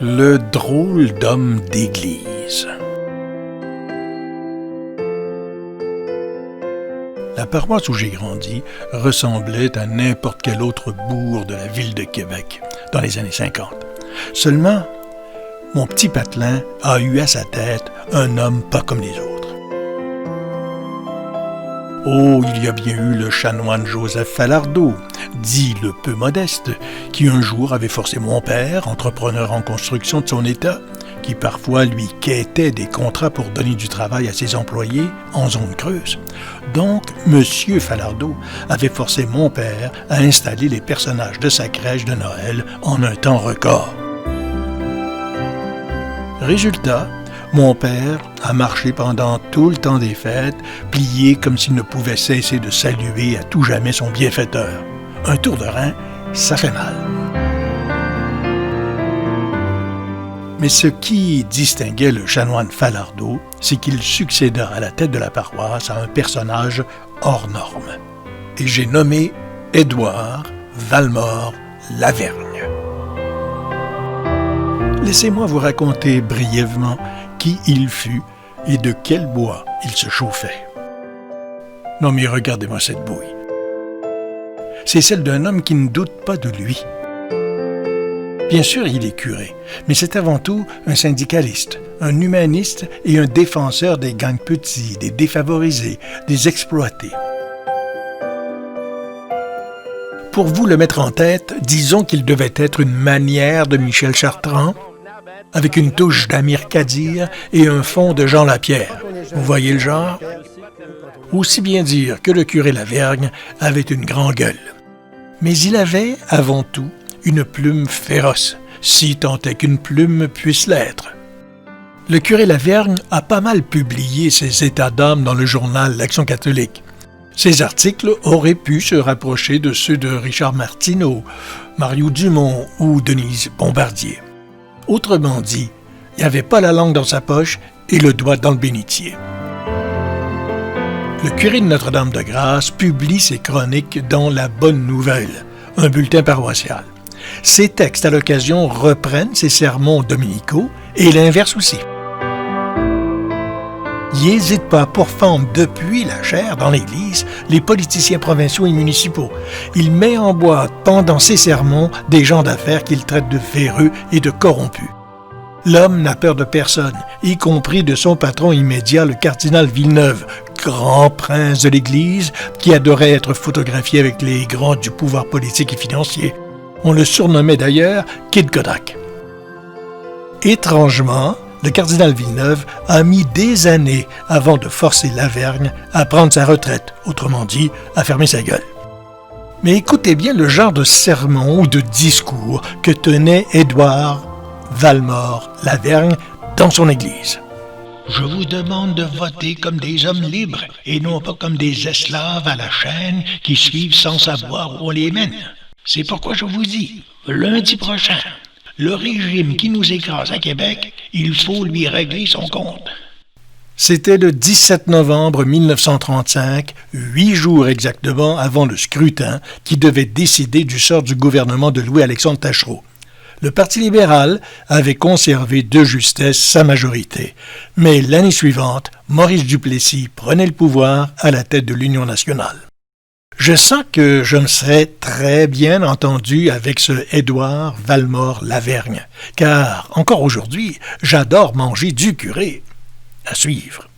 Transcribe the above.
Le drôle d'homme d'église. La paroisse où j'ai grandi ressemblait à n'importe quel autre bourg de la ville de Québec dans les années 50. Seulement, mon petit patelin a eu à sa tête un homme pas comme les autres. Oh, il y a bien eu le chanoine Joseph Falardeau, dit le peu modeste, qui un jour avait forcé mon père, entrepreneur en construction de son état, qui parfois lui quêtait des contrats pour donner du travail à ses employés en zone creuse. Donc, M. Falardeau avait forcé mon père à installer les personnages de sa crèche de Noël en un temps record. Résultat, mon père a marché pendant tout le temps des fêtes, plié comme s'il ne pouvait cesser de saluer à tout jamais son bienfaiteur. Un tour de rein, ça fait mal. Mais ce qui distinguait le chanoine Falardeau, c'est qu'il succéda à la tête de la paroisse à un personnage hors norme. Et j'ai nommé Édouard Valmore Lavergne. Laissez-moi vous raconter brièvement qui il fut et de quel bois il se chauffait. Non mais regardez-moi cette bouille. C'est celle d'un homme qui ne doute pas de lui. Bien sûr, il est curé, mais c'est avant tout un syndicaliste, un humaniste et un défenseur des gangs petits, des défavorisés, des exploités. Pour vous le mettre en tête, disons qu'il devait être une manière de Michel Chartrand, avec une touche d'Amir Kadir et un fond de Jean Lapierre. Vous voyez le genre? Aussi bien dire que le curé Lavergne avait une grande gueule. Mais il avait, avant tout, une plume féroce, si tant est qu'une plume puisse l'être. Le curé Lavergne a pas mal publié ses états d'âme dans le journal L'Action catholique. Ses articles auraient pu se rapprocher de ceux de Richard Martineau, Mario Dumont ou Denise Bombardier. Autrement dit, il n'avait pas la langue dans sa poche et le doigt dans le bénitier. Le curé de Notre-Dame-de-Grâce publie ses chroniques dans La Bonne Nouvelle, un bulletin paroissial. Ses textes à l'occasion reprennent ses sermons dominicaux et l'inverse aussi. Il n'hésite pas à pourfendre depuis la chaire dans l'Église les politiciens provinciaux et municipaux. Il met en boîte pendant ses sermons des gens d'affaires qu'il traite de véreux et de corrompus. L'homme n'a peur de personne, y compris de son patron immédiat, le cardinal Villeneuve, grand prince de l'Église qui adorait être photographié avec les grands du pouvoir politique et financier. On le surnommait d'ailleurs Kid Kodak. Étrangement, le cardinal Villeneuve a mis des années avant de forcer Lavergne à prendre sa retraite, autrement dit, à fermer sa gueule. Mais écoutez bien le genre de sermon ou de discours que tenait Édouard Valmore Lavergne dans son église. Je vous demande de voter comme des hommes libres et non pas comme des esclaves à la chaîne qui suivent sans savoir où on les mène. C'est pourquoi je vous dis, lundi prochain, le régime qui nous écrase à Québec, il faut lui régler son compte. C'était le 17 novembre 1935, 8 jours exactement avant le scrutin qui devait décider du sort du gouvernement de Louis-Alexandre Taschereau. Le Parti libéral avait conservé de justesse sa majorité. Mais l'année suivante, Maurice Duplessis prenait le pouvoir à la tête de l'Union nationale. Je sens que je me serais très bien entendu avec ce Édouard Valmore Lavergne, car encore aujourd'hui, j'adore manger du curé. À suivre.